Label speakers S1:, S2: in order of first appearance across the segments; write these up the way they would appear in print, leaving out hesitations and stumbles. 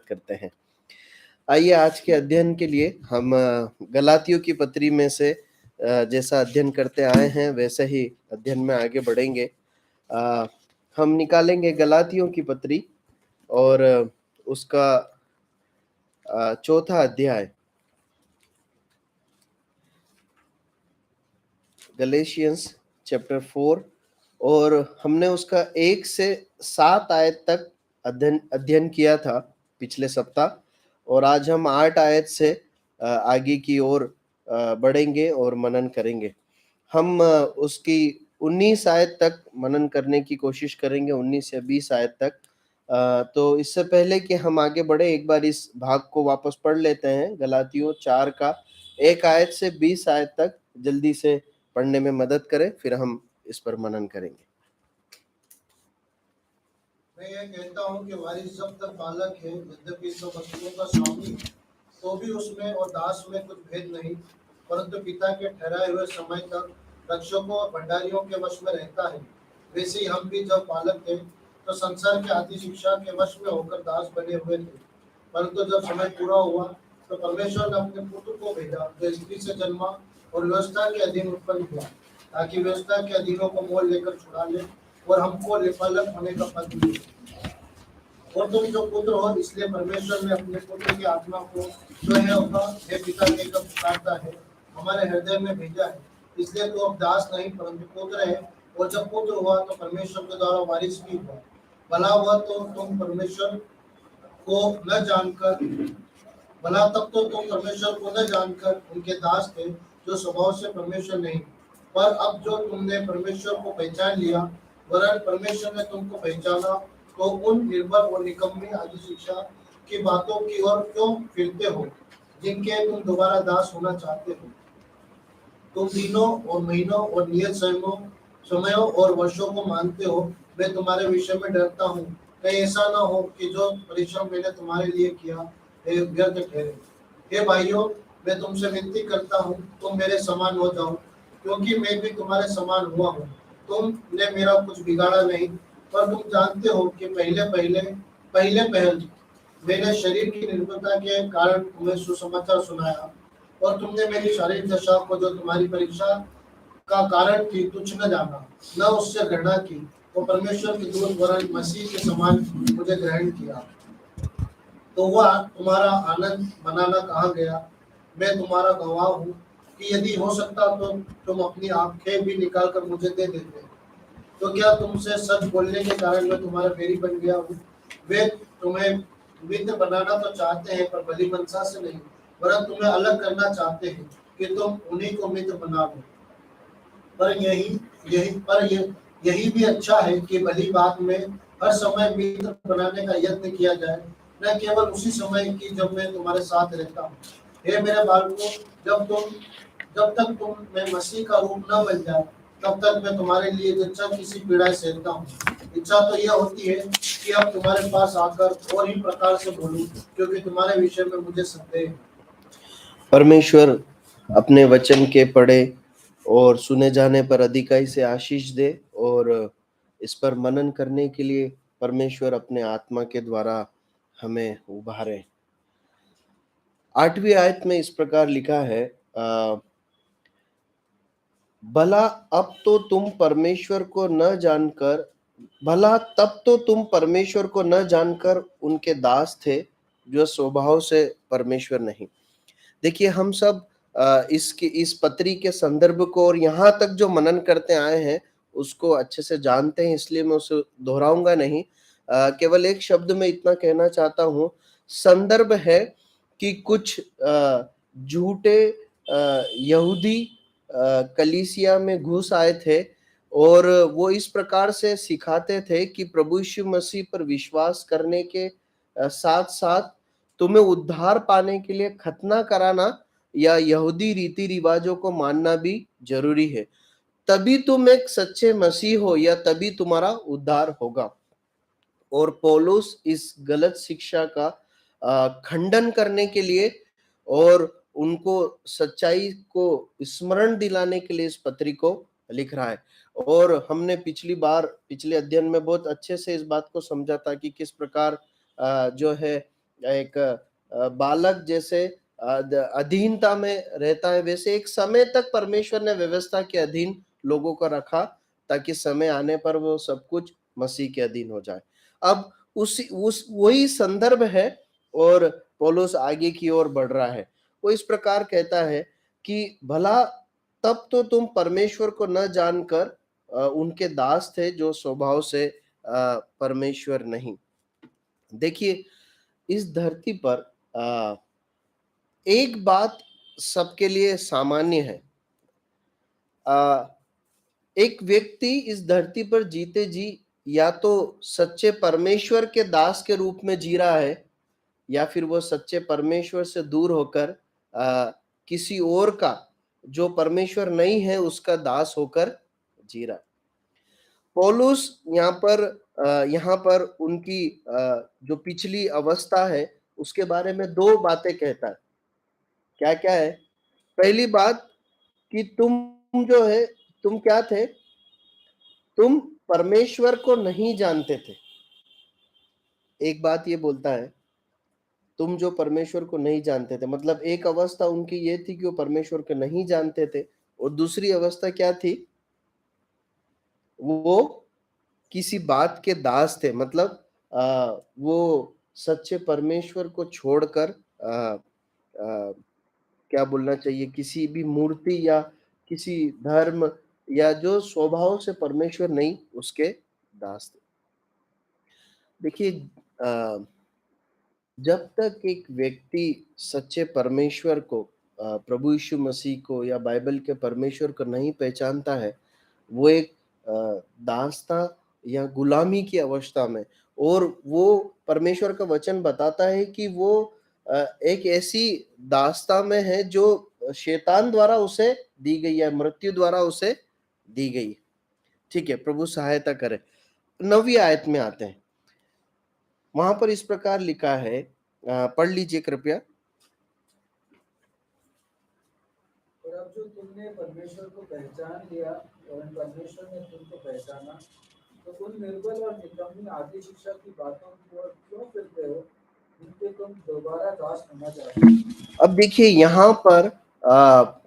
S1: करते हैं। आइए आज के अध्ययन के लिए हम गलातियों की पत्री में से जैसा अध्ययन करते आए हैं वैसे ही अध्ययन में आगे बढ़ेंगे। हम निकालेंगे गलातियों की पत्री और उसका चौथा अध्याय, गलेशियंस चैप्टर 4, और हमने उसका 1 से 7 आयत तक अध्ययन किया था पिछले सप्ताह, और आज हम 8 आयत से आगे की ओर बढ़ेंगे और मनन करेंगे। हम उसकी 19 आयत तक मनन करने की कोशिश करेंगे, 19 या 20 आयत तक। तो इससे पहले कि हम आगे बढ़े, एक बार इस भाग को वापस पढ़ लेते हैं। गलातियों 4 का 1 आयत से 20 आयत तक जल्दी से पढ़ने में मदद करें, फिर हम इस पर मनन करेंगे।
S2: मैं ये कहता हूँ कि वारिस जब तक बालक है, यद्यपि तो वस्तुओं का स्वामी, तो भी उसमें और दास में कुछ भेद नहीं, परंतु पिता के ठहराए हुए समय तक रक्षकों और भंडारियों के वश में रहता है। वैसे ही हम भी जब बालक थे तो संसार के आदि शिक्षा के वश में होकर दास बने हुए थे, परंतु जब समय पूरा हुआ तो परमेश्वर ने अपने पुत्र को भेजा, जो स्त्री से जन्मा और व्यवस्था के अधीन उत्पन्न हुआ, ताकि व्यवस्था के अधीनों को मोल लेकर छुड़ा ले और हमको बालक होने का पद मिले। और तुम जो पुत्र हो, इसलिए परमेश्वर ने अपने पुत्र की आत्मा को जो है हे पिता कहकर पुकारता है, हमारे हृदय में भेजा है। इसलिए तू अब दास नहीं परंतु पुत्र है, और जब पुत्र हुआ तो परमेश्वर के द्वारा वारिस भी हुआ। भला हुआ तो तुम परमेश्वर को न जानकर भला तब तो तुम परमेश्वर को न जानकर उनके दास थे, जो स्वभाव से परमेश्वर नहीं। पर अब जो तुमने परमेश्वर को पहचान लिया, वरन परमेश्वर ने तुमको पहचाना, तो उन निर्बल और निकम्मी आदि शिक्षा की बातों की ओर क्यों फिरते हो, जिनके तुम दोबारा दास होना चाहते हो। तुम दिनों और महीनों और नियत समयों और वर्षों को मानते हो। मैं तुम्हारे विषय में डरता हूँ, कहीं ऐसा न हो कि जो परिश्रम मैंने तुम्हारे लिए किया व्यर्थ ठहरे। हे भाइयों, मैं तुमसे विनती करता हूँ, तुम मेरे समान हो जाओ, क्योंकि मैं भी तुम्हारे समान हुआ हूँ। तुमने मेरा कुछ बिगाड़ा नहीं, पर तुम जानते हो कि पहले पहल मैंने शरीर की निर्बलता के कारण तुम्हें सुसमाचार सुनाया, और तुमने मेरी शारीरिक दशा को, जो तुम्हारी परीक्षा का कारण थी, तुच्छ न जाना, न उससे घृणा की, वो परमेश्वर के दूत वरन मसीह के समान मुझे ग्रहण किया। तो वह तुम्हारा आनंद मनाना कहाँ गया? मैं तुम्हारा गवाह हूँ कि यदि हो सकता तो तुम अपनी आंखें भी निकाल कर मुझे दे देते। तो क्या तुमसे सच बोलने के कारण मैं तुम्हारा बैरी बन गया हूँ? वे तुम्हें मित्र बनाना तो चाहते हैं, पर भली मनसा से नहीं, वरन तुम्हें अलग करना चाहते हैं कि तुम उन्हीं को मित्र बना लो। पर यही भी अच्छा है कि भली बात में हर समय मित्र बनाने का यत्न किया जाए, न केवल उसी समय की जब मैं तुम्हारे साथ रहता हूँ। हे मेरे बालकों, जब तक तुम में मसीह का रूप न बन जाए, तब तक मैं तुम्हारे लिए जच्चा किसी पीड़ा सहता हूँ। इच्छा तो यह होती है कि अब तुम्हारे पास आकर और ही प्रकार से बोलूं, क्योंकि तुम्हारे विषय में मुझे संदेह है।
S1: परमेश्वर अपने वचन के पढ़े और सुने जाने पर अधिकाई से आशीष दे, और इस पर मनन करने के लिए परमेश्वर अपने आत्मा के द्वारा हमें उभारे। 8वीं आयत में इस प्रकार लिखा है, भला अब तो तुम परमेश्वर को न जानकर भला तब तो तुम परमेश्वर को न जानकर उनके दास थे, जो स्वभाव से परमेश्वर नहीं। देखिए, हम सब इस पत्री के संदर्भ को और यहाँ तक जो मनन करते आए हैं उसको अच्छे से जानते हैं, इसलिए मैं उसे दोहराऊंगा नहीं। केवल एक शब्द में इतना कहना चाहता हूँ, संदर्भ है कि कुछ झूठे यहूदी कलीसिया में घुस आए थे, और वो इस प्रकार से सिखाते थे कि प्रभु यीशु मसीह पर विश्वास करने के साथ साथ तुम्हें उद्धार पाने के लिए खतना कराना या यहूदी रीति रिवाजों को मानना भी जरूरी है, तभी तुम एक सच्चे मसीह हो या तभी तुम्हारा उद्धार होगा। और पौलुस इस गलत शिक्षा का खंडन करने के लिए और उनको सच्चाई को स्मरण दिलाने के लिए इस पत्री को लिख रहा है। और हमने पिछले अध्ययन में बहुत अच्छे से इस बात को समझा था कि किस प्रकार जो है एक बालक जैसे अधीनता में रहता है, वैसे एक समय तक परमेश्वर ने व्यवस्था के अधीन लोगों को रखा, ताकि समय आने पर वो सब कुछ मसीह के अधीन हो जाए। अब उस वही संदर्भ है, और पौलुस आगे की ओर बढ़ रहा है। वो इस प्रकार कहता है कि भला तब तो तुम परमेश्वर को न जानकर उनके दास थे, जो स्वभाव से परमेश्वर नहीं। देखिए, इस धरती पर एक बात सबके लिए सामान्य है। एक व्यक्ति इस धरती पर जीते जी या तो सच्चे परमेश्वर के दास के रूप में जी रहा है, या फिर वो सच्चे परमेश्वर से दूर होकर किसी और का, जो परमेश्वर नहीं है, उसका दास होकर जी रहा है। पौलुस यहाँ पर उनकी जो पिछली अवस्था है उसके बारे में दो बातें कहता है। क्या क्या है? पहली बात कि तुम क्या थे? तुम परमेश्वर को नहीं जानते थे। एक बात ये बोलता है, तुम जो परमेश्वर को नहीं जानते थे, मतलब एक अवस्था उनकी ये थी कि वो परमेश्वर को नहीं जानते थे, और दूसरी अवस्था क्या थी? वो किसी बात के दास थे, मतलब वो सच्चे परमेश्वर को छोड़कर क्या बोलना चाहिए, किसी भी मूर्ति या किसी धर्म या जो स्वभाव से परमेश्वर नहीं, उसके दास थे। देखिए, जब तक एक व्यक्ति सच्चे परमेश्वर को, प्रभु यीशु मसीह को या बाइबल के परमेश्वर को नहीं पहचानता है, वो एक दासता या गुलामी की अवस्था में, और वो परमेश्वर का वचन बताता है कि वो एक ऐसी दासता में है जो शैतान द्वारा उसे दी गई है, मृत्यु द्वारा उसे दी गई। ठीक है, प्रभु सहायता करे। 9वीं आयत में आते हैं। वहां पर इस प्रकार लिखा है, पढ़ लीजिए कृपया।
S3: और अब जो तुमने परमेश्वर को पहचान लिया और परमेश्वर ने तुमको पहचाना, तो उन निर्बल और निकम्मी आदि शिक्षा की बातों की ओर क्यों फिरते हो, जिनके तुम दोबारा दास होना चाहते हो?
S1: अब देखिए, यहाँ पर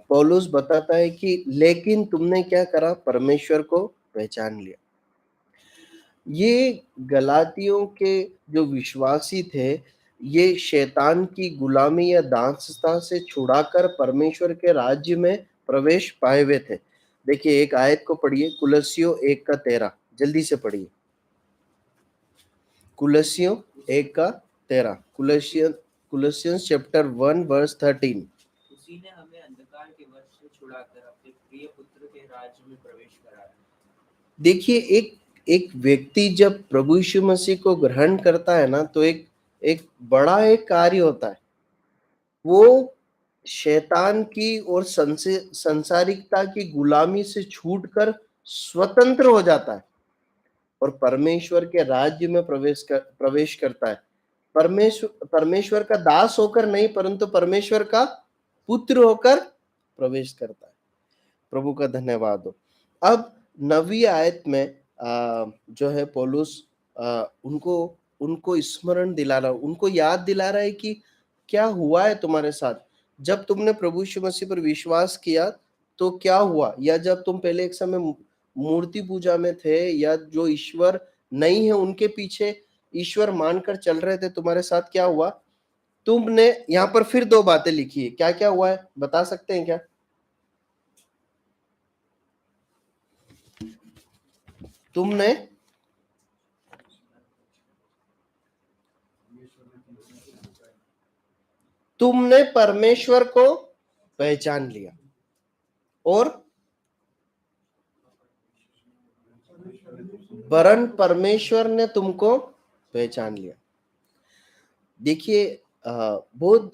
S1: पौलुस बताता है कि लेकिन तुमने क्या करा? परमेश्वर को पहचान लिया। ये गलातियों के जो विश्वासी थे, ये शैतान की गुलामी या दासता से छुड़ाकर परमेश्वर के राज्य में प्रवेश पाए हुए थे। देखिए, एक आयत को पढ़िए, कुलस्सियों 1:13, जल्दी से पढ़िए। कुलस्सियों 1:13, कुलसियंस चैप्टर 1 वर्स 13।
S4: उसी ने हमें अंधकार के वश से छुड़ाकर अपने प्रिय पुत्र के राज्य में प्रवेश कराया।
S1: देखिए, एक व्यक्ति जब प्रभु यीशु मसीह को ग्रहण करता है ना, तो एक बड़ा एक कार्य होता है। वो शैतान की और संसारिकता की गुलामी से छूटकर स्वतंत्र हो जाता है, और परमेश्वर के राज्य में प्रवेश करता है। परमेश्वर का दास होकर नहीं, परंतु परमेश्वर का पुत्र होकर प्रवेश करता है। प्रभु का धन्यवाद हो। अब 9वीं आयत में जो है पौलुस उनको उनको स्मरण दिला रहा, उनको याद दिला रहा है कि क्या हुआ है तुम्हारे साथ। जब तुमने प्रभु यीशु मसीह पर विश्वास किया तो क्या हुआ, या जब तुम पहले एक समय मूर्ति पूजा में थे, या जो ईश्वर नहीं है उनके पीछे ईश्वर मानकर चल रहे थे, तुम्हारे साथ क्या हुआ? तुमने, यहाँ पर फिर दो बातें लिखी है, क्या क्या हुआ है बता सकते हैं क्या? तुमने परमेश्वर को पहचान लिया, और वरन परमेश्वर ने तुमको पहचान लिया। देखिए, बहुत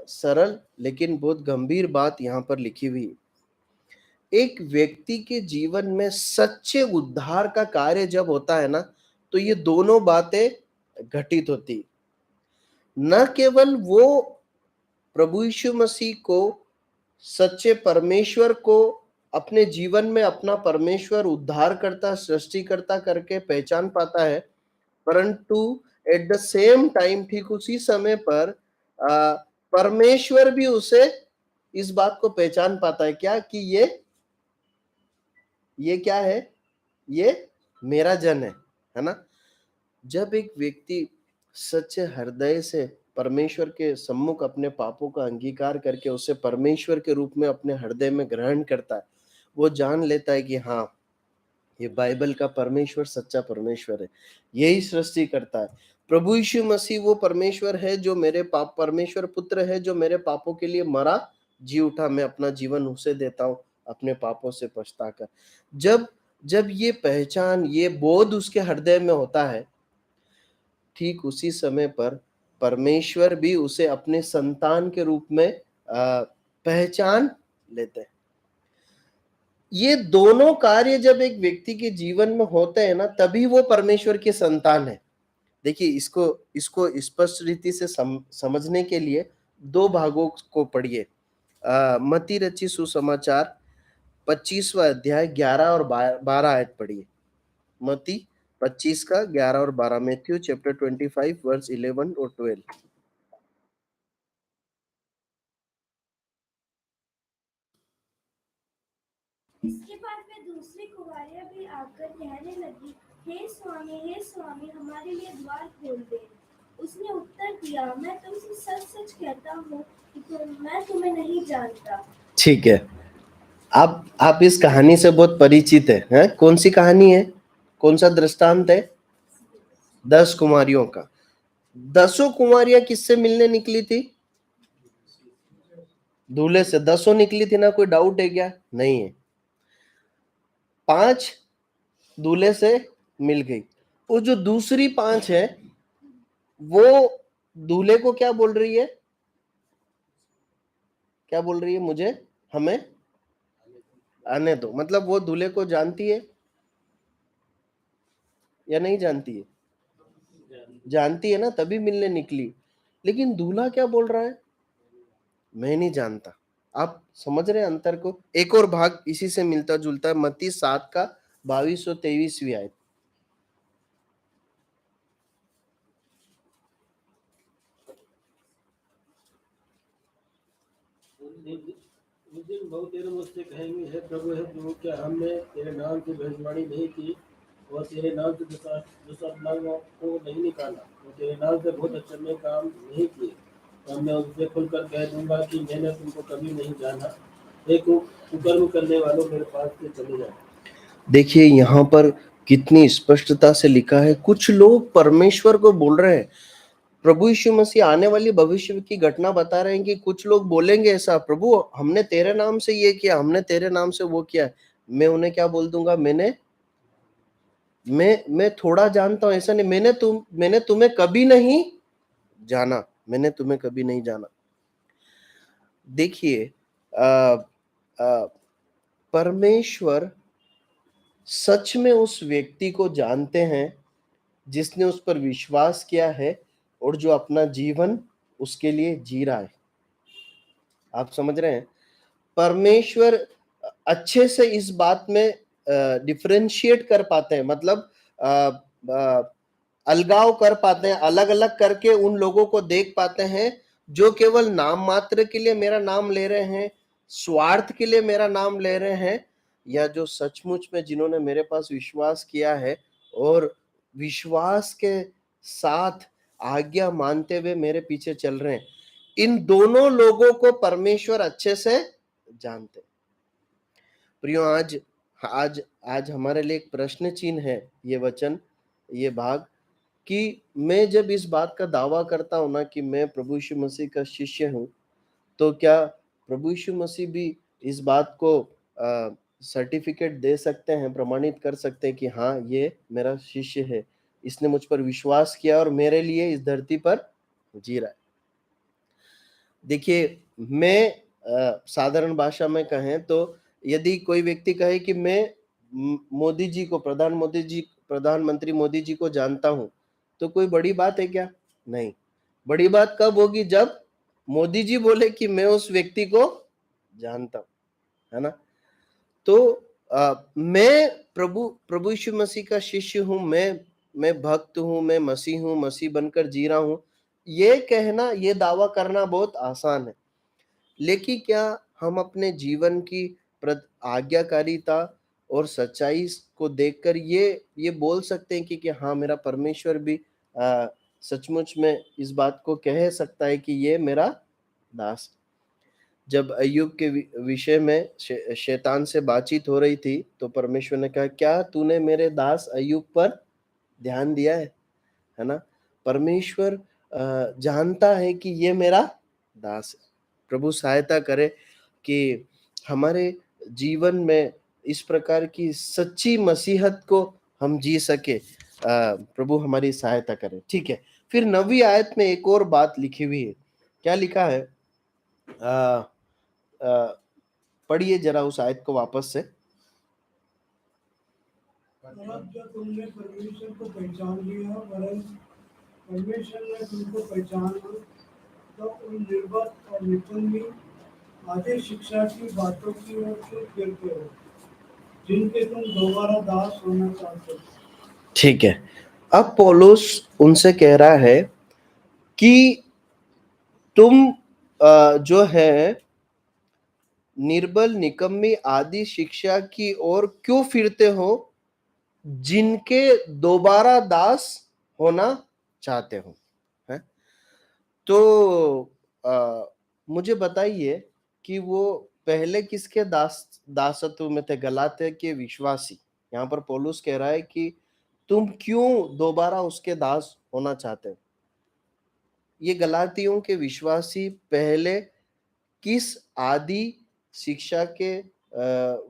S1: सरल लेकिन बहुत गंभीर बात यहाँ पर लिखी हुई है। एक व्यक्ति के जीवन में सच्चे उद्धार का कार्य जब होता है ना, तो ये दोनों बातें घटित होती। न केवल वो प्रभु यीशु मसीह को, सच्चे परमेश्वर को अपने जीवन में अपना परमेश्वर, उद्धारकर्ता, सृष्टिकर्ता करके पहचान पाता है, परंतु एट द सेम टाइम, ठीक उसी समय पर परमेश्वर भी उसे इस बात को पहचान पाता है क्या, कि ये क्या है, ये मेरा जन है ना। जब एक व्यक्ति सच्चे हृदय से परमेश्वर के सम्मुख अपने पापों का अंगीकार करके उसे परमेश्वर के रूप में अपने हृदय में ग्रहण करता है, वो जान लेता है कि हाँ, ये बाइबल का परमेश्वर सच्चा परमेश्वर है, यही सृष्टि करता है। प्रभु यीशु मसीह वो परमेश्वर है जो मेरे पाप, परमेश्वर पुत्र है जो मेरे पापों के लिए मरा, जी उठा, मैं अपना जीवन उसे देता हूँ अपने पापों से पछताकर। जब जब ये पहचान, ये बोध उसके हृदय में होता है, ठीक उसी समय पर परमेश्वर भी उसे अपने संतान के रूप में पहचान लेते हैं। ये दोनों कार्य जब एक व्यक्ति के जीवन में होते हैं ना, तभी वो परमेश्वर के संतान है। देखिए, इसको स्पष्ट रीति से समझने के लिए दो भागों को पढ़िए। मत्ती रचित सुसमाचार 25वां अध्याय 11 और 12 आयत पढ़िए। मत्ती 25 का 11 और 12, मैथ्यू चैप्टर 25 वर्स 11 और 12।
S5: इसके बाद में दूसरी कुंवारियां भी आकर कहने लगी, हे स्वामी, हमारे लिए द्वार खोल दे। उसने उत्तर दिया, मैं तुमसे सच सच कहता हूँ कि मैं तुम्हें नहीं जानता।
S1: ठीक है, आप इस कहानी से बहुत परिचित हैं? कौन सी कहानी है, कौन सा दृष्टांत है? 10 कुमारियों का। 10 कुमारियां किससे मिलने निकली थी? दूल्हे से। 10 निकली थी ना, कोई डाउट है क्या? नहीं है। 5 दूल्हे से मिल गई। वो जो दूसरी 5 है, वो दूल्हे को क्या बोल रही है? क्या बोल रही है? मुझे, हमें आने दो। मतलब वो दूल्हे को जानती है या नहीं जानती है? जानती है ना, तभी मिलने निकली। लेकिन दूल्हा क्या बोल रहा है? मैं नहीं जानता। आप समझ रहे हैं अंतर को? एक और भाग इसी से मिलता जुलता है, मत्ती 7 का 22 और 23वीं आयत।
S6: उस दिन बहुत तेरे मुझसे कहेंगे, हे प्रभु क्या हमने तेरे नाम से भविष्यवाणी नहीं की और तेरे नाम से दुष्टात्माओं को नहीं निकाला और तेरे नाम से बहुत अच्छे काम नहीं किए, तो मैं उनसे खुलकर कह दूंगा कि मैंने तुमको कभी नहीं जाना, एक कुकर्म करने वालों मेरे पास से चले जाओ।
S1: देखिए यहाँ पर कितनी स्पष्टता से लिखा है। कुछ लोग परमेश्वर को बोल रहे हैं, प्रभु यीशु मसीह आने वाली भविष्य की घटना बता रहे हैं कि कुछ लोग बोलेंगे ऐसा, प्रभु हमने तेरे नाम से ये किया, हमने तेरे नाम से वो किया। मैं उन्हें क्या बोल दूंगा? मैं थोड़ा जानता हूं, ऐसा नहीं, मैंने तुम्हें कभी नहीं जाना, मैंने तुम्हें कभी नहीं जाना। देखिए, परमेश्वर सच में उस व्यक्ति को जानते हैं जिसने उस पर विश्वास किया है और जो अपना जीवन उसके लिए जी रहा है। आप समझ रहे हैं? परमेश्वर अच्छे से इस बात में डिफरेंशिएट कर पाते हैं, मतलब अलगाव कर पाते हैं, अलग अलग करके उन लोगों को देख पाते हैं जो केवल नाम मात्र के लिए मेरा नाम ले रहे हैं, स्वार्थ के लिए मेरा नाम ले रहे हैं, या जो सचमुच में जिन्होंने मेरे पास विश्वास किया है और विश्वास के साथ आज्ञा मानते हुए मेरे पीछे चल रहे हैं। इन दोनों लोगों को परमेश्वर अच्छे से जानते। प्रियो, आज आज आज हमारे लिए एक प्रश्न चिन्ह है ये वचन, ये भाग, कि मैं जब इस बात का दावा करता हूं ना कि मैं प्रभु यीशु मसीह का शिष्य हूं, तो क्या प्रभु यीशु मसीह भी इस बात को सर्टिफिकेट दे सकते हैं, प्रमाणित कर सकते हैं कि हाँ, ये मेरा शिष्य है, इसने मुझ पर विश्वास किया और मेरे लिए इस धरती पर जी रहा है। देखिए, मैं साधारण भाषा में कहें तो यदि कोई व्यक्ति कहे कि मैं मोदी जी को, प्रधानमंत्री मोदी जी को जानता हूं, तो कोई बड़ी बात है क्या? नहीं। बड़ी बात कब होगी? जब मोदी जी बोले कि मैं उस व्यक्ति को जानता हूं, है ना। तो मैं प्रभु यीशु मसीह का शिष्य हूं, मैं मैं भक्त हूं, मैं मसीह हूं, मसीह बनकर जी रहा हूं, ये कहना, ये दावा करना बहुत आसान है। लेकिन क्या हम अपने जीवन की आज्ञाकारिता और सच्चाई को देखकर ये बोल सकते हैं कि हाँ, मेरा परमेश्वर भी सचमुच में इस बात को कह सकता है कि ये मेरा दास। जब अय्यूब के विषय में शैतान से बातचीत हो रही थी, तो परमेश्वर ने कहा, क्या तूने मेरे दास अय्यूब पर ध्यान दिया है ना? परमेश्वर जानता है कि ये मेरा दास है। प्रभु सहायता करे कि हमारे जीवन में इस प्रकार की सच्ची मसीहत को हम जी सके। प्रभु हमारी सहायता करे। ठीक है, फिर 9वीं आयत में एक और बात लिखी हुई है। क्या लिखा है? पढ़िए जरा उस आयत को वापस से।
S7: और अब जब तुमने परमेश्वर को पहचान लिया, वरन परमेश्वर ने तुमको पहचाना, तो उन निर्बत और निकम्मी आधे शिक्षा की बातों की ओर क्यों फिरते हो, जिनके तुम दोबारा दास होना चाहते हो।
S1: ठीक है, अब पौलुस उनसे कह रहा है कि तुम जो है निर्बल, निकम्मी आदि शिक्षा की ओर क्यों फिरते हो, जिनके दोबारा दास होना चाहते हो। है तो मुझे बताइए कि वो पहले किसके दासत्व में थे? गलातिया के विश्वासी। यहाँ पर पौलुस कह रहा है कि तुम क्यों दोबारा उसके दास होना चाहते हो। ये गलातियों के विश्वासी पहले किस आदि शिक्षा के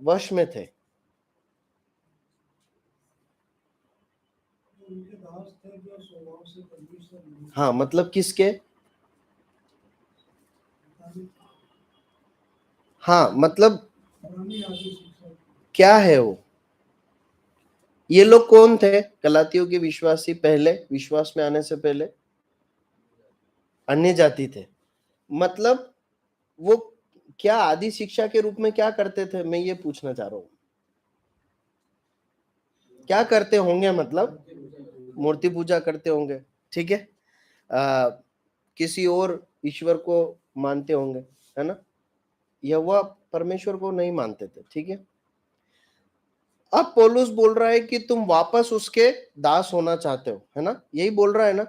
S1: वश में थे?
S7: उनके दास थे जो स्वभाव से परमेश्वर नहीं
S1: हाँ, मतलब किसके? हाँ, मतलब
S7: पुरानी आदि शिक्षा।
S1: क्या है वो? ये लोग कौन थे? गलातियों के विश्वासी पहले विश्वास में आने से पहले अन्य जाति थे। मतलब वो क्या आदि शिक्षा के रूप में क्या करते थे? मैं ये पूछना चाह रहा हूं। क्या करते होंगे? मतलब मूर्ति पूजा करते होंगे। ठीक है, किसी और ईश्वर को मानते होंगे, है ना? यहोवा परमेश्वर को नहीं मानते थे। ठीक है, अब पौलुस बोल रहा है कि तुम वापस उसके दास होना चाहते हो, है ना? यही बोल रहा है ना?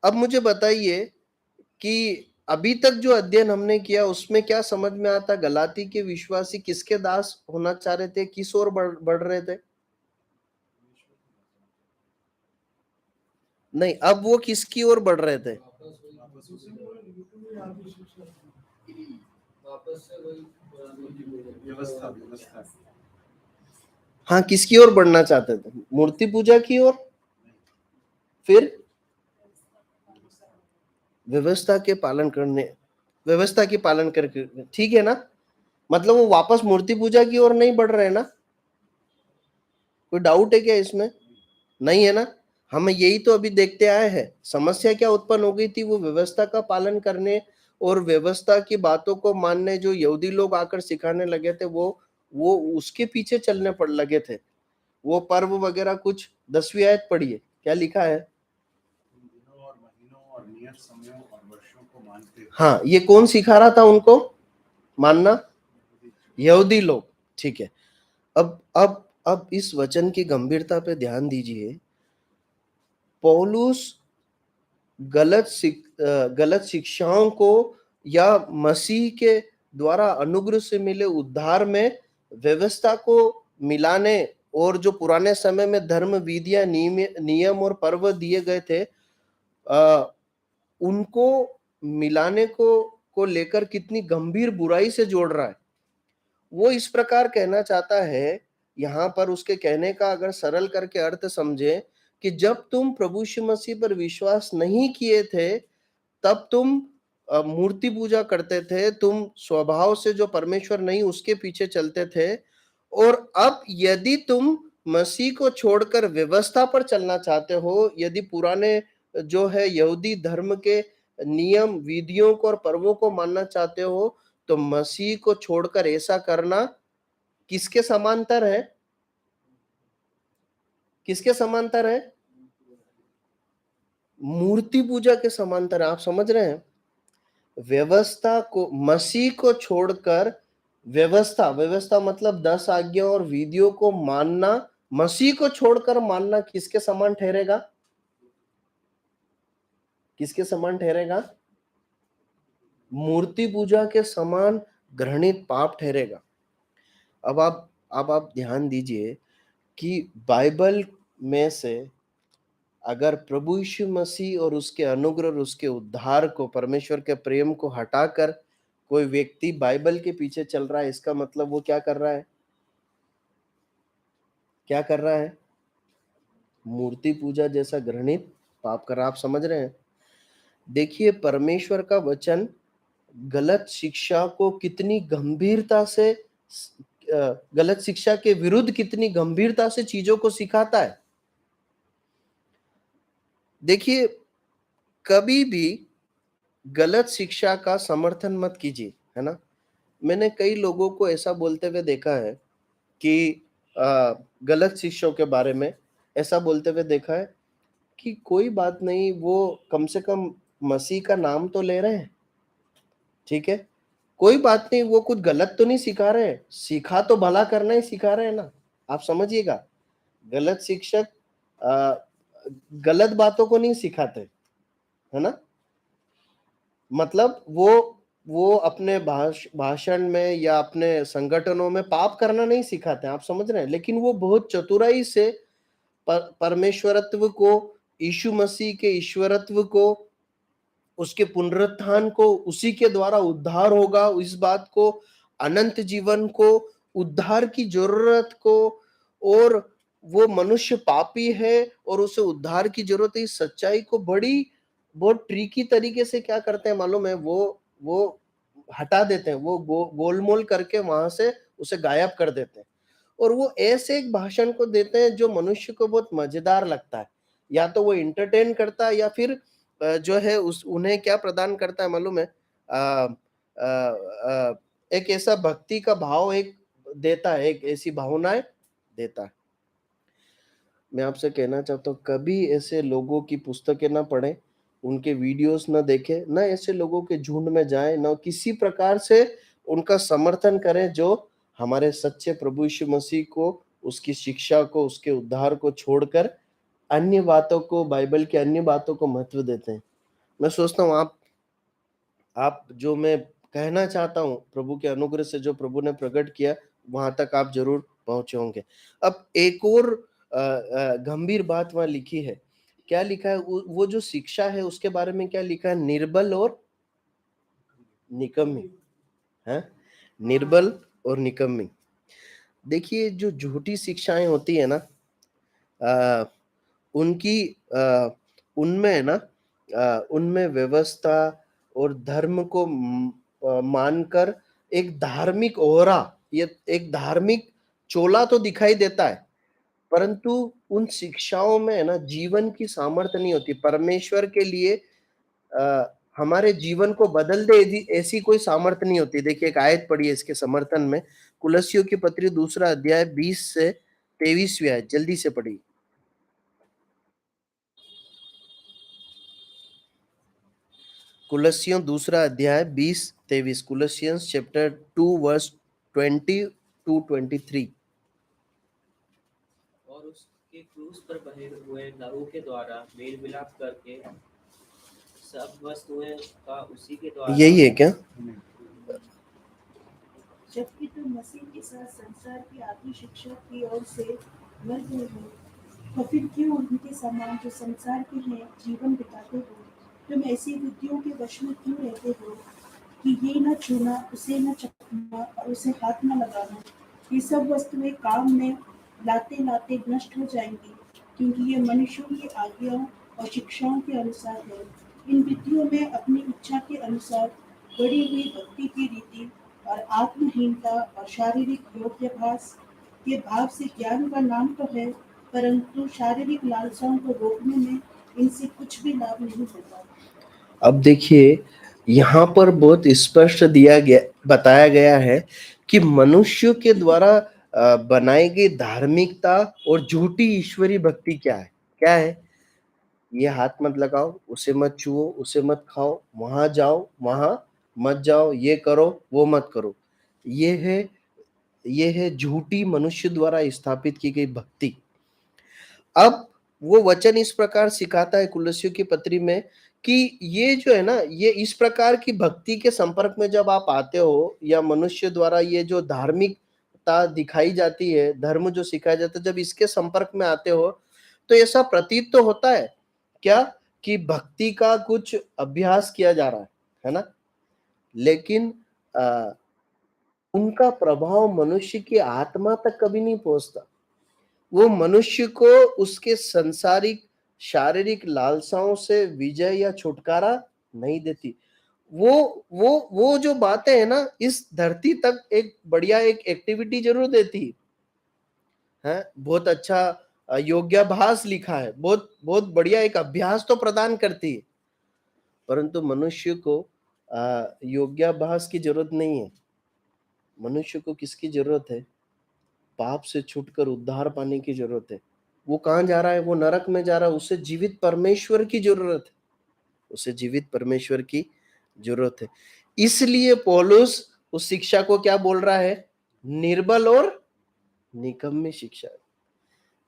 S1: अब मुझे बताइए कि अभी तक जो अध्ययन हमने किया उसमें क्या समझ में आता? गलाती के विश्वासी किसके दास होना चाह रहे थे? किस ओर बढ़ रहे थे? नहीं, अब वो किसकी ओर बढ़ रहे थे?
S7: आदि शिक्षा।
S3: वापस से वही पुरानी
S8: व्यवस्था
S1: हाँ, किसकी ओर बढ़ना चाहते थे? मूर्ति पूजा की ओर? फिर व्यवस्था के पालन करने, व्यवस्था की पालन करके। ठीक है ना? मतलब वो वापस मूर्ति पूजा की ओर नहीं बढ़ रहे ना? कोई डाउट है क्या इसमें? नहीं है ना? हम यही तो अभी देखते आए हैं। समस्या क्या उत्पन्न हो गई थी? वो व्यवस्था का पालन करने और व्यवस्था की बातों को मानने जो यहूदी लोग आकर सिखाने लगे थे, वो उसके पीछे चलने पड़ लगे थे। वो पर्व वगैरह कुछ 10वीं आयत पढ़िए, क्या लिखा है?
S8: दिनों और महीनों और नियत समयों और वर्षों को मानते हो।
S1: हाँ, ये कौन सिखा रहा था उनको मानना? यहूदी लोग। ठीक है, अब इस वचन की गंभीरता पे ध्यान दीजिए। पौलुस गलत शिक्षाओं को या मसीह के द्वारा अनुग्रह से मिले उद्धार में व्यवस्था को मिलाने और जो पुराने समय में धर्म विधियां, नियम और पर्व दिए गए थे, उनको मिलाने को लेकर कितनी गंभीर बुराई से जोड़ रहा है। वो इस प्रकार कहना चाहता है, यहां पर उसके कहने का अगर सरल करके अर्थ समझे, कि जब तुम प्रभु यीशु मसीह पर विश्वास नहीं किए थे, तब तुम मूर्ति पूजा करते थे, तुम स्वभाव से जो परमेश्वर नहीं उसके पीछे चलते थे। और अब यदि तुम मसीह को छोड़कर व्यवस्था पर चलना चाहते हो, यदि पुराने जो है यहूदी धर्म के नियम, विधियों को और पर्वों को मानना चाहते हो, तो मसीह को छोड़कर ऐसा करना किसके समांतर है? किसके समांतर है? मूर्ति पूजा के समांतर है। आप समझ रहे हैं? व्यवस्था को, मसीह को छोड़कर व्यवस्था मतलब 10 आज्ञा और विधियों को मानना, मसीह को छोड़कर मानना किसके समान ठहरेगा? किसके समान ठहरेगा? मूर्ति पूजा के समान घृणित पाप ठहरेगा। अब आप ध्यान दीजिए कि बाइबल में से अगर प्रभु यीशु मसीह और उसके अनुग्रह और उसके उद्धार को, परमेश्वर के प्रेम को हटाकर कोई व्यक्ति बाइबल के पीछे चल रहा है, इसका मतलब वो क्या कर रहा है? क्या कर रहा है? मूर्ति पूजा जैसा घृणित पाप कर रहा है। आप समझ रहे हैं? देखिए, परमेश्वर का वचन गलत शिक्षा को कितनी गंभीरता से, गलत शिक्षा के विरुद्ध कितनी गंभीरता से चीजों को सिखाता है। देखिए, कभी भी गलत शिक्षा का समर्थन मत कीजिए, है ना। मैंने कई लोगों को ऐसा बोलते हुए देखा है कि गलत शिक्षों के बारे में ऐसा बोलते हुए देखा है कि कोई बात नहीं, वो कम से कम मसीह का नाम तो ले रहे हैं, ठीक है, कोई बात नहीं, वो कुछ गलत तो नहीं सिखा रहे हैं, सिखा तो भला करना ही सिखा रहे हैं ना। आप समझिएगा, गलत शिक्षक गलत बातों को नहीं सिखाते, है ना। मतलब वो अपने भाषण में या अपने संगठनों में पाप करना नहीं सिखाते, आप समझ रहे हैं, लेकिन वो बहुत चतुराई से परमेश्वरत्व को, यीशु मसीह के ईश्वरत्व को, उसके पुनरुत्थान को, उसी के द्वारा उद्धार होगा, इस बात को, अनंत जीवन को, उद्धार की जरूरत को, और वो मनुष्य पापी है और उसे उद्धार की जरूरत है, इस सच्चाई को बड़ी बहुत ट्रिकी तरीके से क्या करते हैं मालूम है, वो हटा देते हैं, वो गोलमोल करके वहां से उसे गायब कर देते हैं, और वो ऐसे एक भाषण को देते हैं जो मनुष्य को बहुत मजेदार लगता है, या तो वो इंटरटेन करता है या फिर जो है उन्हें क्या प्रदान करता है मालूम है, एक ऐसा भक्ति का भाव एक देता है, एक ऐसी भावनाएं देता है। मैं आपसे कहना चाहता हूँ, कभी ऐसे लोगों की पुस्तकें ना पढ़ें, उनके वीडियोस ना देखें, ना ऐसे लोगों के झुंड में जाएं, ना किसी प्रकार से उनका समर्थन करें जो हमारे सच्चे प्रभु यीशु मसीह को, उसकी शिक्षा को, उसके उद्धार को छोड़कर अन्य बातों को, बाइबल की अन्य बातों को महत्व देते हैं। मैं सोचता हूँ आप जो मैं कहना चाहता हूँ, प्रभु के अनुग्रह से जो प्रभु ने प्रकट किया, वहां तक आप जरूर पहुंचे होंगे। अब एक और गंभीर बात वहां लिखी है, क्या लिखा है? वो जो शिक्षा है उसके बारे में क्या लिखा है? निर्बल और निकम्मी है, निर्बल और निकम्मी। देखिए, जो झूठी शिक्षाएं होती है ना, उनमें है ना, उनमें व्यवस्था और धर्म को मानकर एक धार्मिक ओहरा, ये एक धार्मिक चोला तो दिखाई देता है, परंतु उन शिक्षाओं में है ना जीवन की सामर्थ्य नहीं होती। परमेश्वर के लिए हमारे जीवन को बदल दे ऐसी कोई सामर्थ्य नहीं होती। देखिए, एक आयत पढ़िए इसके समर्थन में, कुलस्सियों की पत्री 2 अध्याय 20 से 23वीं आयत, जल्दी से पढ़िए। कुलस्सियों 2 अध्याय 20-23, कुलस्सियंस चैप्टर 2 वर्स 20 to 23।
S4: और उसके क्रूस पर बहे हुए लहू के द्वारा मेल मिलाप करके सब वस्तुएं का उसी के द्वारा,
S1: यही है क्या?
S9: जबकि तुम मसीह के साथ संसार की आदि शिक्षा की ओर से मर गए हो, तो फिर क्यों उनके समान जो संसार के हैं जीवन बिताते हो? तुम ऐसी बुद्धियों के वश में क्यों रहते हो कि ये न छूना, उसे न चखना और उसे हाथ न लगाना, ये सब वस्तुएं काम में लाते लाते नष्ट हो जाएंगी, क्योंकि ये मनुष्यों की आज्ञाओं और शिक्षाओं के अनुसार है। इन विधियों में अपनी इच्छा के अनुसार बढ़ी हुई भक्ति की रीति और आत्महीनता और शारीरिक योग्याभास के भाव से ज्ञान का नाम तो है, परंतु शारीरिक लालसाओं को रोकने में इनसे कुछ भी लाभ नहीं होता।
S1: अब देखिए, यहाँ पर बहुत स्पष्ट बताया गया है कि मनुष्य के द्वारा बनाई गई धार्मिकता और झूठी ईश्वरी भक्ति क्या है? क्या है? ये हाथ मत लगाओ, उसे मत छुओ, उसे मत खाओ, वहां जाओ, वहां मत जाओ, ये करो, वो मत करो। ये है झूठी मनुष्य द्वारा स्थापित की गई भक्ति। अब वो वचन इस प्रकार सिखाता है कुलस्सियों की पत्री में कि ये जो है ना, ये इस प्रकार की भक्ति के संपर्क में जब आप आते हो, या मनुष्य द्वारा ये जो धार्मिकता दिखाई जाती है, धर्म जो सिखाया जाता है, जब इसके संपर्क में आते हो तो ऐसा प्रतीत तो होता है क्या कि भक्ति का कुछ अभ्यास किया जा रहा है ना, लेकिन उनका प्रभाव मनुष्य की आत्मा तक कभी नहीं पहुंचता। वो मनुष्य को उसके संसारिक शारीरिक लालसाओं से विजय या छुटकारा नहीं देती। वो जो बातें है ना, इस धरती तक एक बढ़िया एक एक्टिविटी जरूर देती है, बहुत अच्छा योगाभ्यास लिखा है, बहुत बहुत बढ़िया एक अभ्यास तो प्रदान करती है, परंतु मनुष्य को योगाभ्यास की जरूरत नहीं है। मनुष्य को किसकी जरूरत है? पाप से छूटकर उद्धार पाने की जरूरत है। वो कहाँ जा रहा है? वो नरक में जा रहा है। उसे जीवित परमेश्वर की जरूरत है, उसे जीवित परमेश्वर की जरूरत है। इसलिए पौलुस उस शिक्षा को क्या बोल रहा है? निर्बल और निकम्मी शिक्षा।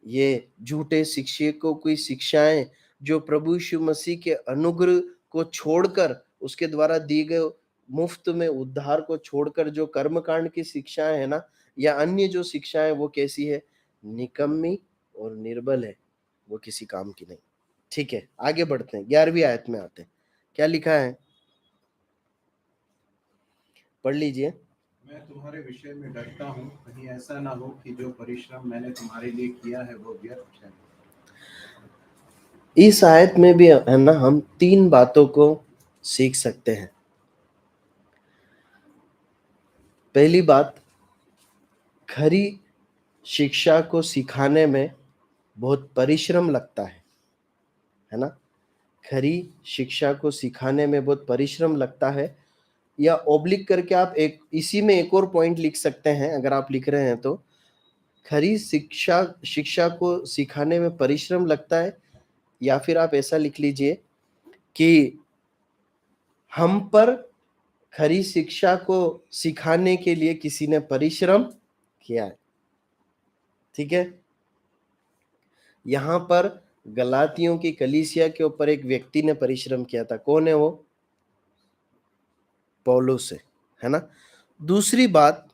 S1: ये झूठे शिक्षकों की शिक्षाएं जो प्रभु यीशु मसीह के अनुग्रह को छोड़कर, उसके द्वारा दिए गए मुफ्त में उद्धार को छोड़कर जो कर्मकांड की शिक्षाएं है ना, या अन्य जो शिक्षाएं, वो कैसी है? निकम्मी और निर्बल है, वो किसी काम की नहीं। ठीक है, आगे बढ़ते हैं, 11वीं आयत में आते हैं। क्या लिखा है? पढ़ लीजिए।
S8: मैं तुम्हारे विषय में डरता हूँ, कहीं ऐसा ना हो कि जो परिश्रम मैंने तुम्हारे लिए किया है वो व्यर्थ है।
S1: इस आयत में भी है ना, हम 3 बातों को सीख सकते हैं। पहली बात, खरी शिक्षा को सिखाने में बहुत परिश्रम लगता है ना। खरी शिक्षा को सिखाने में बहुत परिश्रम लगता है, या ओब्लिक करके आप इसी में एक और पॉइंट लिख सकते हैं अगर आप लिख रहे हैं तो। खरी शिक्षा को सिखाने में परिश्रम लगता है, या फिर आप ऐसा लिख लीजिए कि हम पर खरी शिक्षा को सिखाने के लिए किसी ने परिश्रम किया है। ठीक है, यहां पर गलातियों की कलीसिया के ऊपर एक व्यक्ति ने परिश्रम किया था। कौन है वो? पौलुस है ना। दूसरी बात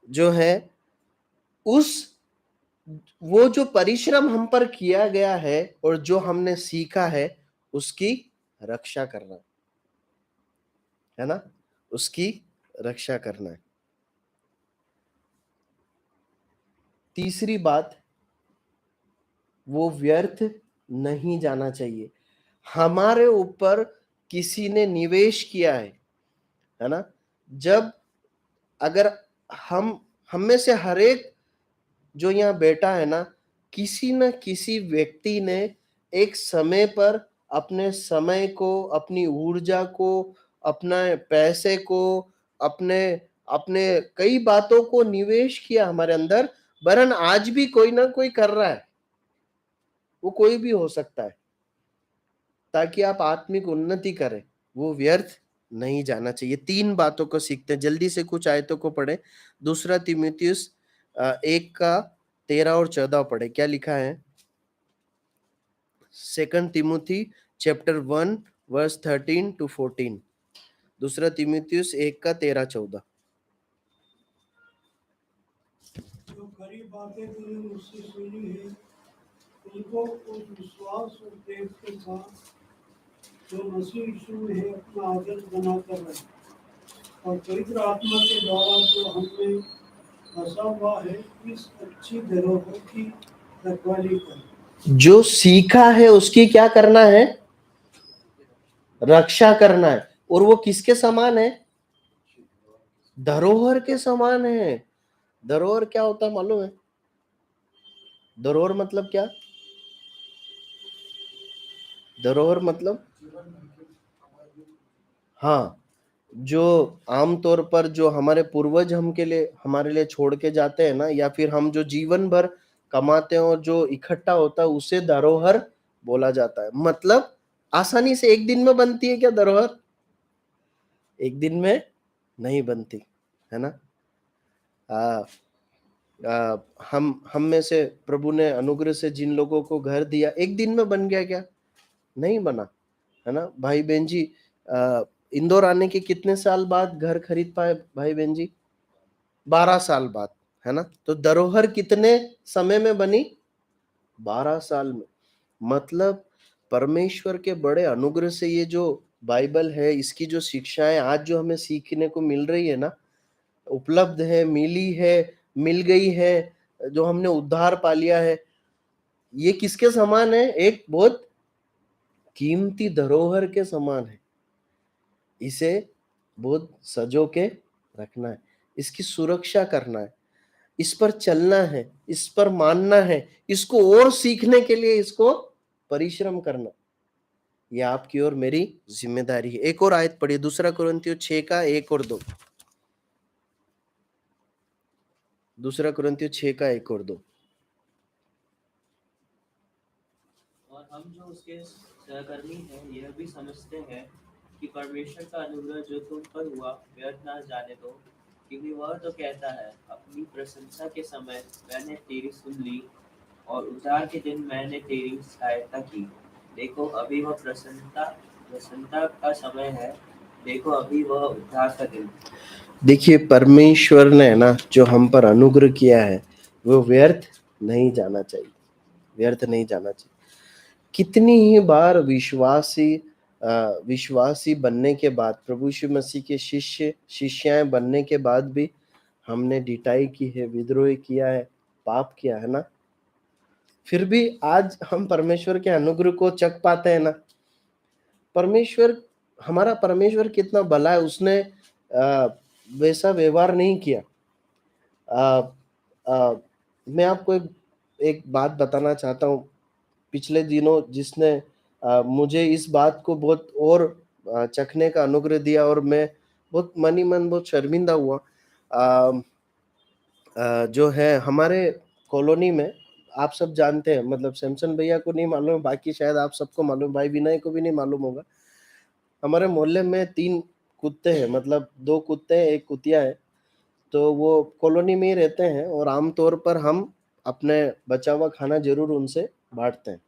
S1: जो है, वो जो परिश्रम हम पर किया गया है और जो हमने सीखा है, उसकी रक्षा करना है ना, उसकी रक्षा करना है। तीसरी बात, वो व्यर्थ नहीं जाना चाहिए। हमारे ऊपर किसी ने निवेश किया है ना। जब अगर हम में से हर एक जो यहाँ बैठा है ना, किसी न किसी व्यक्ति ने एक समय पर अपने समय को, अपनी ऊर्जा को, अपने पैसे को, अपने अपने कई बातों को निवेश किया हमारे अंदर, वरन आज भी कोई ना कोई कर रहा है। वो कोई भी हो सकता है, ताकि आप आत्मिक उन्नति करें। वो व्यर्थ नहीं जाना चाहिए। 3 बातों को सीखते हैं, जल्दी से कुछ आयतों को पढ़े। दूसरा तीमुथियुस 1 का 13 और 14 पढ़े। क्या लिखा है? 2 तिमुथी चैप्टर 1 वर्स 13 to 14। दूसरा तीमुथियुस 1 का 13-14।
S7: जो खरी बातें तूने मुझसे सुनी है, उनको उस विश्वास और प्रेम के साथ जो मसीह यीशु में है अपना आदर्श बनाकर रहे, और पवित्र आत्मा के द्वारा जो हमें बसा हुआ है, इस अच्छी धरोहर की रखवाली कर।
S1: जो सीखा है उसकी क्या करना है? रक्षा करना है। और वो किसके समान है? धरोहर के समान है। धरोहर क्या होता है मालूम है? धरोहर मतलब क्या? धरोहर मतलब, हाँ, जो आम तौर पर जो हमारे पूर्वज हमारे लिए छोड़ के जाते हैं ना, या फिर हम जो जीवन भर कमाते हैं और जो इकट्ठा होता है, उसे धरोहर बोला जाता है। मतलब आसानी से एक दिन में बनती है क्या धरोहर? एक दिन में नहीं बनती, है ना। आ, आ, हम में से प्रभु ने अनुग्रह से जिन लोगों को घर दिया, एक दिन में बन गया क्या? नहीं बना, है ना। भाई बहन जी, इंदौर आने के कितने साल बाद घर खरीद पाए भाई बहन जी? 12 साल बाद, है ना। तो धरोहर कितने समय में बनी? 12 साल में। मतलब परमेश्वर के बड़े अनुग्रह से ये जो बाइबल है, इसकी जो शिक्षाएं आज जो हमें सीखने को मिल रही है ना, उपलब्ध है, मिली है, मिल गई है, जो हमने उद्धार पा लिया है, ये किसके समान है? एक बहुत कीमती धरोहर के समान है। इसे बहुत सजो के रखना है, इसकी सुरक्षा करना है, इस पर चलना है, इस पर मानना है, इसको और सीखने के लिए इसको परिश्रम करना, ये आपकी और मेरी जिम्मेदारी है। एक और आयत पढ़िए, 2 कुरिन्थियों 6 का 1 और 2। 2 कुरिन्थियों 6 का 1 और 2।
S4: और हम जो उसके सहकर्मी हैं यह भी समझते हैं कि परमेश्वर का अनुग्रह जो तुम पर हुआ व्यर्थ ना जाने दो, क्योंकि वह तो कहता है, अपनी प्रशंसा के समय मैंने तेरी सुन ली और उद्धार के दिन मैंने तेरी सहायता की। देखो अभी वह प्रसन्नता का समय है, देखो अभी वह उद्धार का दिन।
S1: देखिए परमेश्वर ने ना जो हम पर अनुग्रह किया है, वो व्यर्थ नहीं जाना चाहिए, व्यर्थ नहीं जाना चाहिए। कितनी ही बार विश्वासी बनने के बाद, प्रभु यीशु मसीह के शिष्याएं बनने के बाद भी हमने ढिठाई की है, विद्रोह किया है, पाप किया है ना, फिर भी आज हम परमेश्वर के अनुग्रह को चख पाते हैं ना। हमारा परमेश्वर कितना भला है, उसने वैसा व्यवहार नहीं किया। मैं आपको एक बात बताना चाहता हूँ। पिछले दिनों जिसने मुझे इस बात को बहुत और चखने का अनुग्रह दिया, और मैं बहुत मन ही मन बहुत शर्मिंदा हुआ। जो है हमारे कॉलोनी में, आप सब जानते हैं, मतलब सैमसन भैया को नहीं मालूम, बाकी शायद आप सबको मालूम, भाई विनय को भी नहीं मालूम होगा। हमारे मोहल्ले में 3 कुत्ते हैं, मतलब 2 कुत्ते हैं, 1 कुतिया है। तो वो कॉलोनी में ही रहते हैं, और आमतौर पर हम अपने बचा हुआ खाना जरूर उनसे बांटते हैं।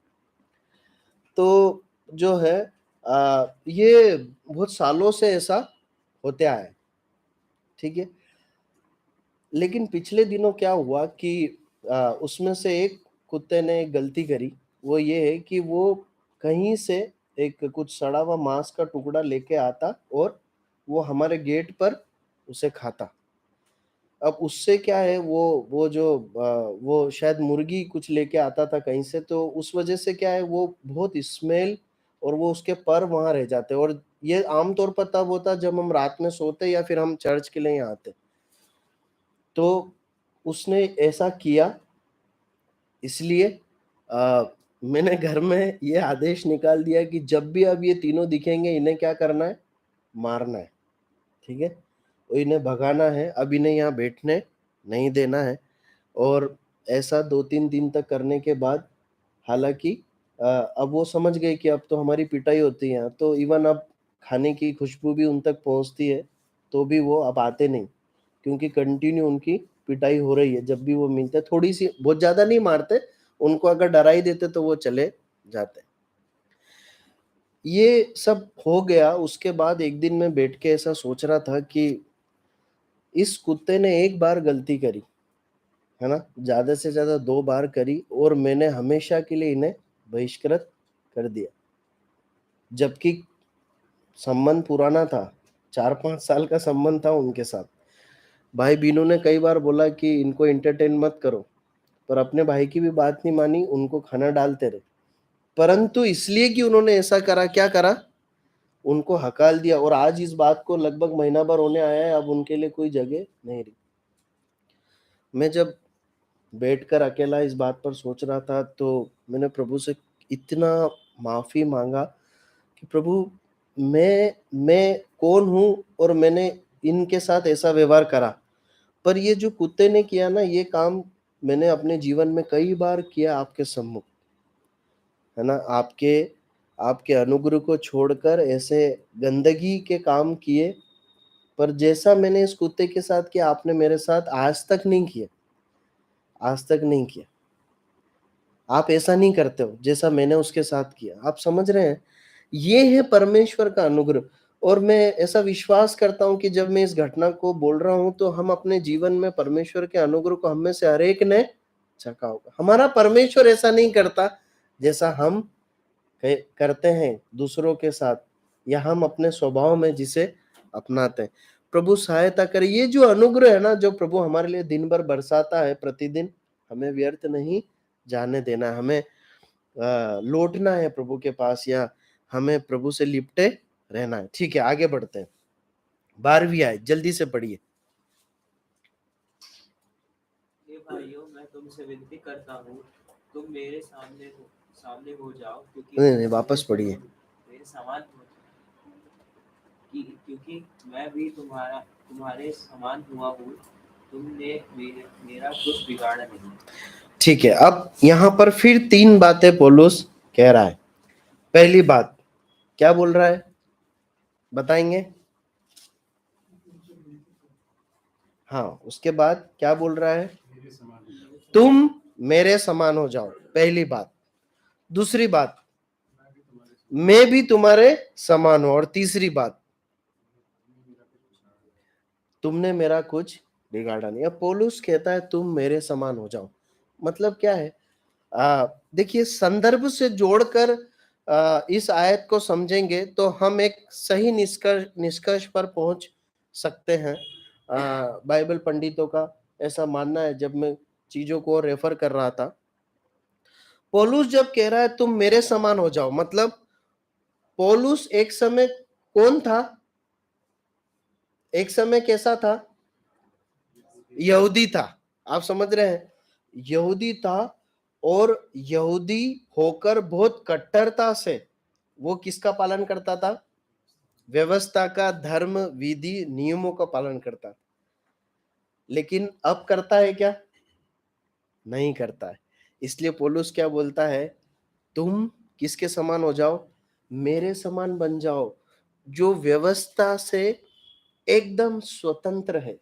S1: तो जो है ये बहुत सालों से ऐसा होते आया है, ठीक है। लेकिन पिछले दिनों क्या हुआ कि उसमें से एक कुत्ते ने एक गलती करी। वो ये है कि वो कहीं से एक कुछ सड़ा हुआ मांस का टुकड़ा लेके आता और वो हमारे गेट पर उसे खाता। अब उससे क्या है, वो शायद मुर्गी कुछ लेके आता था कहीं से, तो उस वजह से क्या है, वो बहुत स्मेल और वो उसके पर वहां रह जाते हैं। और ये आमतौर पर तब होता जब हम रात में सोते या फिर हम चर्च के लिए यहाँ आते। तो उसने ऐसा किया, इसलिए मैंने घर में ये आदेश निकाल दिया कि जब भी अब ये तीनों दिखेंगे, इन्हें क्या करना है? मारना है, ठीक है। तो इन्हें भगाना है, अब इन्हें यहाँ बैठने नहीं देना है। और ऐसा 2-3 दिन तक करने के बाद, हालांकि अब वो समझ गए कि अब तो हमारी पिटाई होती है यहाँ, तो इवन अब खाने की खुशबू भी उन तक पहुँचती है, तो भी वो अब आते नहीं, क्योंकि कंटिन्यू उनकी पिटाई हो रही है। जब भी वो मिलते, थोड़ी सी, बहुत ज्यादा नहीं मारते उनको, अगर डरा ही देते तो वो चले जाते। ये सब हो गया। उसके बाद एक दिन मैं बैठ के ऐसा सोच रहा था कि इस कुत्ते ने एक बार गलती करी, है ना, ज्यादा से ज्यादा 2 बार करी, और मैंने हमेशा के लिए इन्हें बहिष्कृत कर दिया। जबकि संबंध पुराना था, 4-5 साल का संबंध था उनके साथ। भाई बीनू ने कई बार बोला कि इनको एंटरटेन मत करो, पर अपने भाई की भी बात नहीं मानी, उनको खाना डालते रहे। परंतु इसलिए कि उन्होंने ऐसा करा, क्या करा, उनको हकाल दिया। और आज इस बात को लगभग महीना भर होने आया है, अब उनके लिए कोई जगह नहीं रही। मैं जब बैठकर अकेला इस बात पर सोच रहा था, तो मैंने प्रभु से इतना माफी मांगा कि प्रभु, मैं कौन हूं और मैंने इनके साथ ऐसा व्यवहार करा। पर ये जो कुत्ते ने किया ना, ये काम मैंने अपने जीवन में कई बार किया आपके सम्मुख, है ना। आपके आपके अनुग्रह को छोड़कर ऐसे गंदगी के काम किए, पर जैसा मैंने इस कुत्ते के साथ किया आपने मेरे साथ आज तक नहीं किया, आज तक नहीं किया। आप ऐसा नहीं करते हो जैसा मैंने उसके साथ किया। आप समझ रहे हैं, ये है परमेश्वर का अनुग्रह। और मैं ऐसा विश्वास करता हूं कि जब मैं इस घटना को बोल रहा हूं तो हम अपने जीवन में परमेश्वर के अनुग्रह को हम में से हर एक ने चखा होगा। हमारा परमेश्वर ऐसा नहीं करता जैसा हम करते हैं दूसरों के साथ, या हम अपने स्वभाव में जिसे अपनाते हैं। प्रभु सहायता करे। ये जो अनुग्रह है ना, जो प्रभु हमारे लिए दिन भर बरसाता है प्रतिदिन, हमें व्यर्थ नहीं जाने देना है। हमें लौटना है प्रभु के पास, या हमें प्रभु से लिपटे रहना है। ठीक है, आगे बढ़ते हैं। 12वीं आयत जल्दी से पढ़िए।
S4: हे भाइयों, मैं तुमसे विनती करता हूँ, तुम मेरे सामने हो जाओ, क्योंकि
S1: नहीं, वापस पढ़िए।
S4: मेरे समान हो जाओ, क्योंकि मैं भी तुम्हारे समान हुआ हूँ। तुमने मेरा कुछ बिगाड़ा नहीं।
S1: ठीक है, अब यहाँ पर फिर 3 बातें पौलुस कह रहा है। पहली बात क्या बोल रहा है, बताएंगे? हाँ, उसके बाद क्या बोल रहा है? तुम मेरे समान हो जाओ, पहली बात। दूसरी बात, मैं भी तुम्हारे समान हूं। और तीसरी बात, तुमने मेरा कुछ बिगाड़ा नहीं। अब पौलुस कहता है तुम मेरे समान हो जाओ, मतलब क्या है? देखिए, संदर्भ से जोड़कर इस आयत को समझेंगे तो हम एक सही निष्कर्ष पर पहुंच सकते हैं। बाइबल पंडितों का ऐसा मानना है। जब मैं चीजों को रेफर कर रहा था, पौलुस जब कह रहा है तुम मेरे समान हो जाओ, मतलब पौलुस एक समय कौन था? एक समय कैसा था? यहूदी था। आप समझ रहे हैं, यहूदी था। और यहूदी होकर बहुत कट्टरता से वो किसका पालन करता था? व्यवस्था का, धर्म, विधि, नियमों का पालन करता था। लेकिन अब करता है क्या? नहीं करता है। इसलिए पौलुस क्या बोलता है, तुम किसके समान हो जाओ? मेरे समान बन जाओ, जो व्यवस्था से एकदम स्वतंत्र है,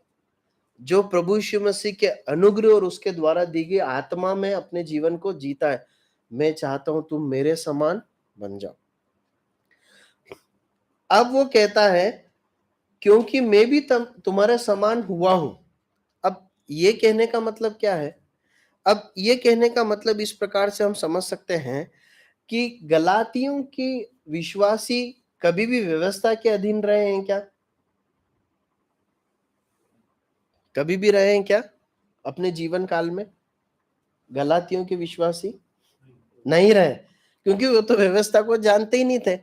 S1: जो प्रभु यीशु मसीह के अनुग्रह और उसके द्वारा दी गई आत्मा में अपने जीवन को जीता है। मैं चाहता हूं तुम मेरे समान बन जाओ। अब वो कहता है क्योंकि मैं भी तुम्हारे समान हुआ हूं। अब ये कहने का मतलब क्या है? अब ये कहने का मतलब इस प्रकार से हम समझ सकते हैं कि गलातियों की विश्वासी कभी भी व्यवस्था के अधीन रहे हैं क्या? कभी भी रहे हैं क्या अपने जीवन काल में? गलातियों के विश्वासी नहीं रहे, क्योंकि वो तो व्यवस्था को जानते ही नहीं थे।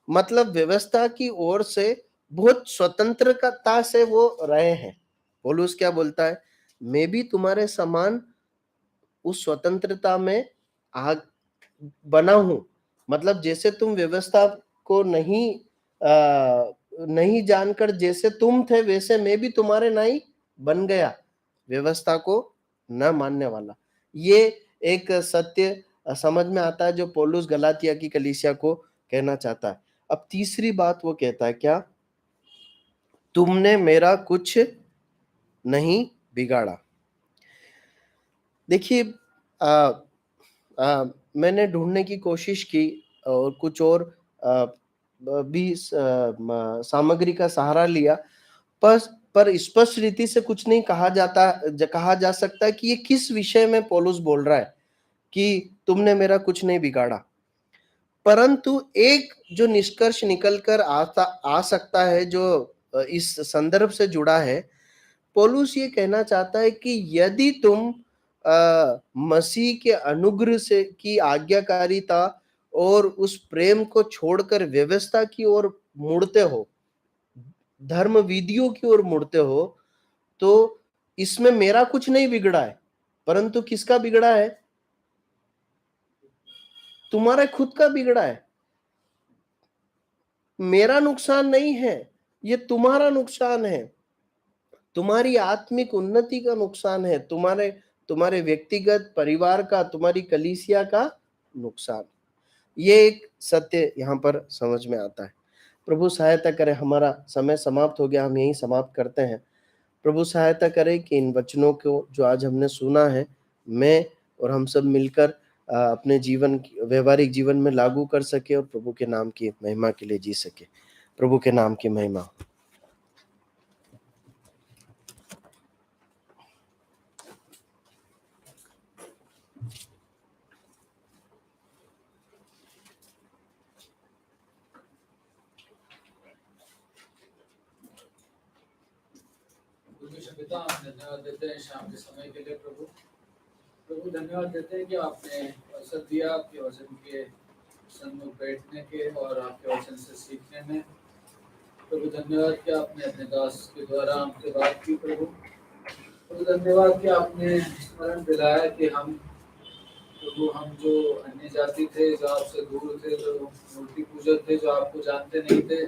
S1: मतलब व्यवस्था की ओर से बहुत स्वतंत्रता से वो रहे हैं। पौलुस क्या बोलता है, मैं भी तुम्हारे समान उस स्वतंत्रता में आ बना हूं। मतलब जैसे तुम व्यवस्था को नहीं जानकर जैसे तुम थे, वैसे मैं भी तुम्हारे नाई बन गया, व्यवस्था को न मानने वाला। ये एक सत्य समझ में आता है जो पौलुस गलातिया की कलीसिया को कहना चाहता है। अब तीसरी बात वो कहता है क्या? तुमने मेरा कुछ नहीं बिगाड़ा। देखिए, मैंने ढूंढने की कोशिश की और कुछ और भी सामग्री का सहारा लिया, पर स्पष्ट रीति से कुछ नहीं कहा जा सकता कि ये किस विषय में पौलुस बोल रहा है कि तुमने मेरा कुछ नहीं बिगाड़ा। परंतु एक जो निष्कर्ष निकल कर आ सकता है, जो इस संदर्भ से जुड़ा है, पौलुस ये कहना चाहता है कि यदि तुम मसीह के अनुग्रह से की आज्ञाकारिता और उस प्रेम को छोड़कर व्यवस्था की ओर मुड़ते हो, धर्म विधियों की ओर मुड़ते हो, तो इसमें मेरा कुछ नहीं बिगड़ा है, परंतु किसका बिगड़ा है? तुम्हारा खुद का बिगड़ा है। मेरा नुकसान नहीं है, ये तुम्हारा नुकसान है, तुम्हारी आत्मिक उन्नति का नुकसान है, तुम्हारे व्यक्तिगत परिवार का, तुम्हारी कलीसिया का नुकसान। ये एक सत्य यहाँ पर समझ में आता है। प्रभु सहायता करे। हमारा समय समाप्त हो गया, हम यहीं समाप्त करते हैं। प्रभु सहायता करे कि इन वचनों को जो आज हमने सुना है, मैं और हम सब मिलकर अपने व्यवहारिक जीवन में लागू कर सके और प्रभु के नाम की महिमा के लिए जी सके। प्रभु के नाम की महिमा।
S3: पिता, हम धन्यवाद देते हैं शाम के समय के लिए। प्रभु धन्यवाद देते हैं कि आपने अवसर दिया आपके वचन के सन्मुख बैठने के और आपके वचन से सीखने में। प्रभु धन्यवाद कि आपने अपने दास के द्वारा हमसे बात की। प्रभु धन्यवाद कि आपने स्मरण दिलाया कि हम जो अन्य जाति थे, जो आपसे दूर थे, जो मूर्ति पूजक थे, जो आपको जानते नहीं थे,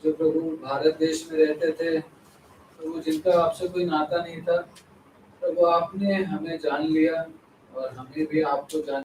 S3: जो प्रभु भारत देश में रहते थे, प्रभु जिनका आपसे कोई नाता नहीं था, प्रभु आपने हमें जान लिया और हमें भी आपको जान